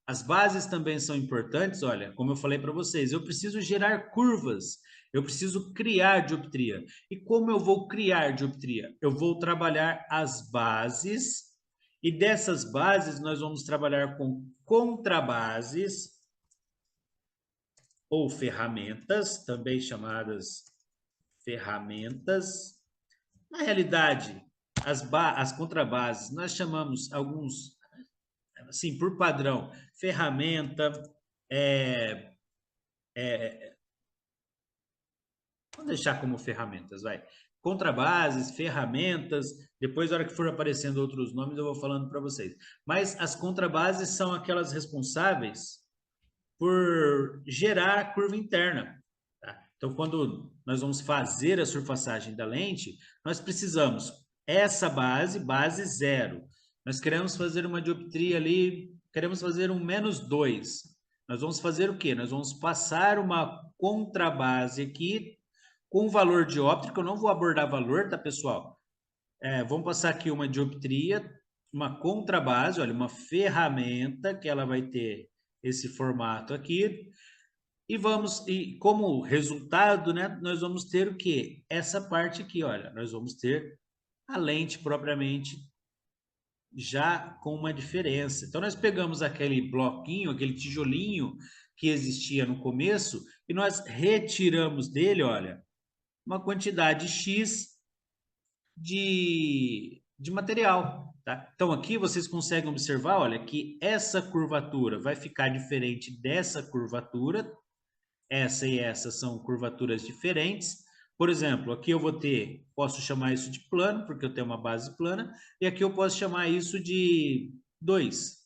As bases também são importantes, olha, como eu falei para vocês, eu preciso gerar curvas, eu preciso criar dioptria. E como eu vou criar dioptria? Eu vou trabalhar as bases, e dessas bases nós vamos trabalhar com contrabases, ou ferramentas, também chamadas ferramentas. Na realidade, as contrabases, nós chamamos alguns, assim, por padrão, ferramenta, é, vamos deixar como ferramentas, vai. Contrabases, ferramentas, depois, na hora que for aparecendo outros nomes, eu vou falando para vocês. Mas as contrabases são aquelas responsáveis por gerar a curva interna. Tá? Então, quando nós vamos fazer a surfaçagem da lente, nós precisamos essa base, base zero. Nós queremos fazer uma dioptria ali, queremos fazer um -2. Nós vamos fazer o quê? Nós vamos passar uma contrabase aqui com valor dióptrico. Eu não vou abordar valor, tá, pessoal? Vamos passar aqui uma dioptria, uma contrabase, olha, uma ferramenta que ela vai ter esse formato aqui. E como resultado, né, nós vamos ter o quê? Essa parte aqui, olha, nós vamos ter a lente propriamente já com uma diferença. Então, nós pegamos aquele bloquinho, aquele tijolinho que existia no começo e nós retiramos dele, olha, uma quantidade X de material. Tá? Então, aqui vocês conseguem observar, olha, que essa curvatura vai ficar diferente dessa curvatura. Essa e essa são curvaturas diferentes. Por exemplo, aqui eu vou ter, posso chamar isso de plano, porque eu tenho uma base plana, e aqui eu posso chamar isso de 2.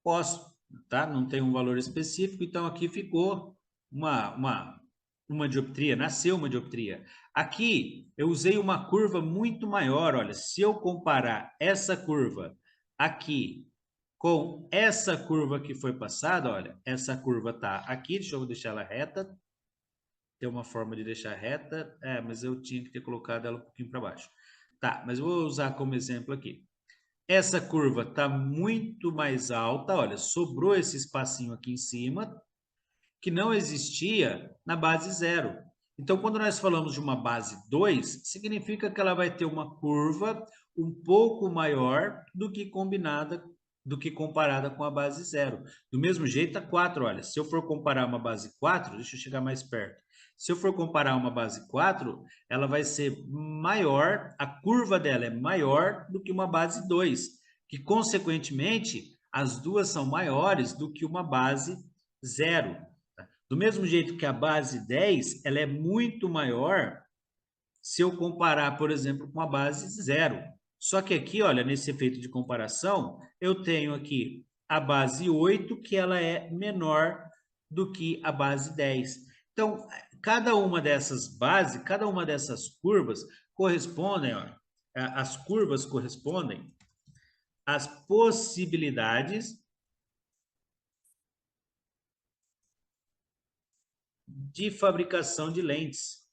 Posso, tá? Não tem um valor específico, então aqui ficou uma dioptria, nasceu uma dioptria. Aqui eu usei uma curva muito maior, olha, se eu comparar essa curva aqui com essa curva que foi passada, olha, essa curva está aqui, deixa eu deixar ela reta, tem uma forma de deixar reta, mas eu tinha que ter colocado ela um pouquinho para baixo. Tá, mas eu vou usar como exemplo aqui. Essa curva está muito mais alta, olha, sobrou esse espacinho aqui em cima, que não existia na base zero. Então, quando nós falamos de uma base 2, significa que ela vai ter uma curva um pouco maior do que comparada com a base zero. Do mesmo jeito, a 4, olha, se eu for comparar uma base 4, deixa eu chegar mais perto. Se eu for comparar uma base 4, ela vai ser maior, a curva dela é maior do que uma base 2, que consequentemente as duas são maiores do que uma base zero. Do mesmo jeito que a base 10, ela é muito maior se eu comparar, por exemplo, com a base zero. Só que aqui, olha, nesse efeito de comparação, eu tenho aqui a base 8, que ela é menor do que a base 10. Então, cada uma dessas bases, cada uma dessas curvas correspondem, olha, as curvas correspondem às possibilidades de fabricação de lentes,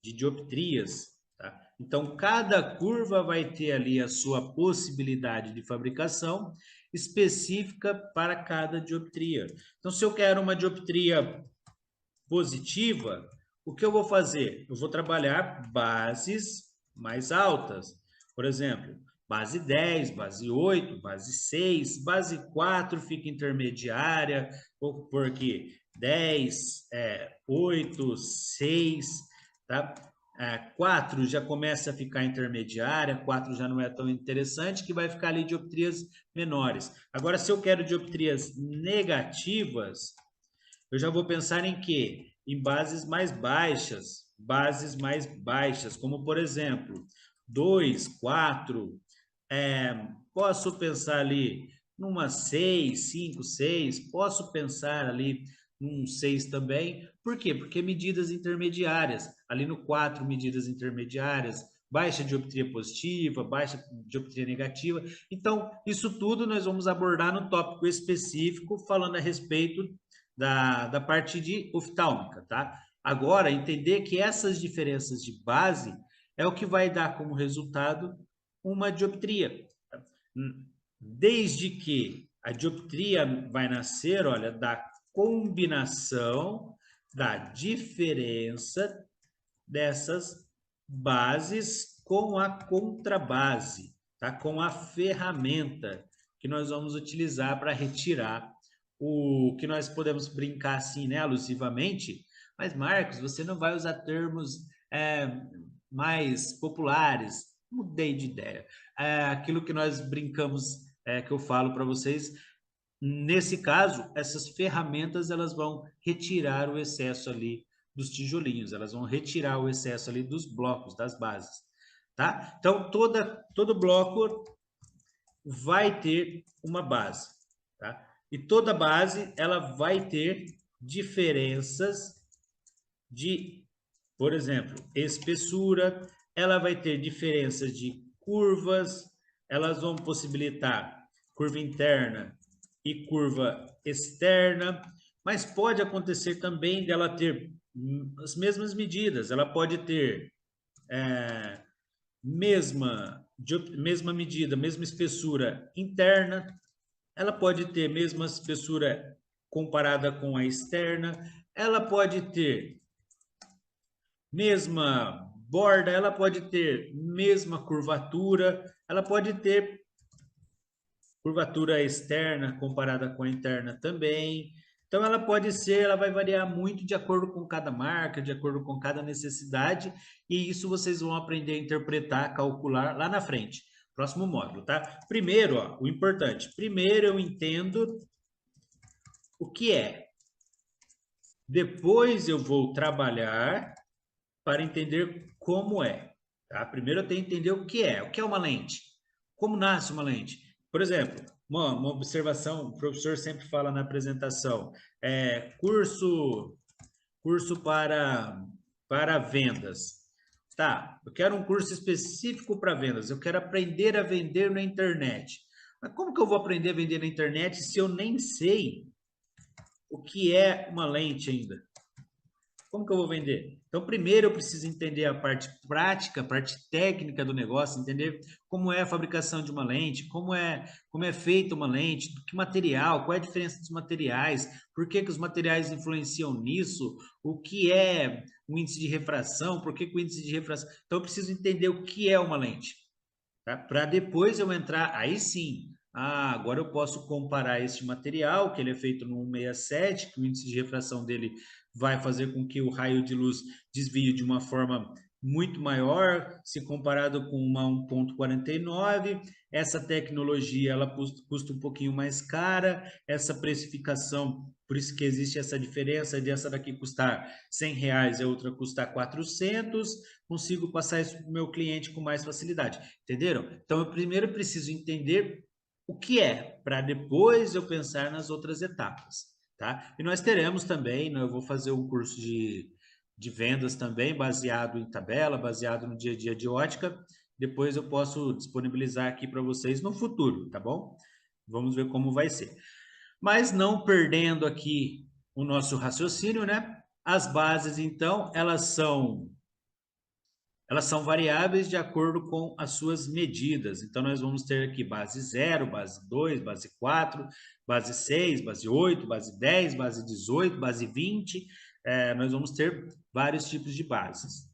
de dioptrias. Tá? Então, cada curva vai ter ali a sua possibilidade de fabricação específica para cada dioptria. Então, se eu quero uma dioptria positiva, o que eu vou fazer? Eu vou trabalhar bases mais altas. Por exemplo, base 10, base 8, base 6, base 4 fica intermediária, porque 10, 8, 6, tá? 4 já começa a ficar intermediária, 4 já não é tão interessante, que vai ficar ali dioptrias menores. Agora, se eu quero dioptrias negativas, eu já vou pensar em quê? Em bases mais baixas, como por exemplo, 2, 4, posso pensar ali numa 6, 5, 6, posso pensar ali num 6 também. Por quê? Porque medidas intermediárias, ali no 4, medidas intermediárias, baixa dioptria positiva, baixa dioptria negativa. Então, isso tudo nós vamos abordar no tópico específico, falando a respeito da parte de oftálmica, tá? Agora, entender que essas diferenças de base é o que vai dar como resultado uma dioptria. desde que a dioptria vai nascer, olha, da combinação da diferença dessas bases com a contrabase, tá? Com a ferramenta que nós vamos utilizar para retirar o que nós podemos brincar assim, né, alusivamente. Mas, Marcos, você não vai usar termos mais populares. Mudei de ideia. Aquilo que nós brincamos, que eu falo para vocês, nesse caso, essas ferramentas elas vão retirar o excesso ali dos tijolinhos, elas vão retirar o excesso ali dos blocos, das bases, tá? Então, todo bloco vai ter uma base, tá? E toda base, ela vai ter diferenças de, por exemplo, espessura, ela vai ter diferenças de curvas, elas vão possibilitar curva interna e curva externa, mas pode acontecer também dela ter as mesmas medidas, ela pode ter mesma medida, mesma espessura interna, ela pode ter mesma espessura comparada com a externa, ela pode ter mesma borda, ela pode ter mesma curvatura, ela pode ter curvatura externa comparada com a interna também. Então, ela pode ser, ela vai variar muito de acordo com cada marca, de acordo com cada necessidade, e isso vocês vão aprender a interpretar, calcular lá na frente. Próximo módulo, tá? Primeiro, ó, o importante. Primeiro eu entendo o que é. Depois eu vou trabalhar para entender como é. Tá? Primeiro eu tenho que entender o que é. O que é uma lente? Como nasce uma lente? Por exemplo, uma observação, o professor sempre fala na apresentação, curso para vendas. Tá, eu quero um curso específico para vendas, eu quero aprender a vender na internet. Mas como que eu vou aprender a vender na internet se eu nem sei o que é uma lente ainda? Como que eu vou vender? Então, primeiro eu preciso entender a parte prática, a parte técnica do negócio, entender como é a fabricação de uma lente, como é feita uma lente, que material, qual é a diferença dos materiais, por que que os materiais influenciam nisso, o que é o índice de refração, por que que o índice de refração... Então, eu preciso entender o que é uma lente, tá? Para depois eu entrar, aí sim, agora eu posso comparar este material, que ele é feito no 167, que o índice de refração dele vai fazer com que o raio de luz desvie de uma forma muito maior, se comparado com uma 1,49. Essa tecnologia ela custa um pouquinho mais cara, essa precificação, por isso que existe essa diferença de essa daqui custar R$ 100 e a outra custar 400, consigo passar isso para o meu cliente com mais facilidade. Entenderam? Então, eu primeiro preciso entender o que é, para depois eu pensar nas outras etapas, tá? E nós teremos também, eu vou fazer um curso de vendas também, baseado em tabela, baseado no dia a dia de ótica. Depois eu posso disponibilizar aqui para vocês no futuro, tá bom? Vamos ver como vai ser. Mas não perdendo aqui o nosso raciocínio, né? As bases, então, elas são variáveis de acordo com as suas medidas. Então, nós vamos ter aqui base 0, base 2, base 4, base 6, base 8, base 10, base 18, base 20. Nós vamos ter vários tipos de bases.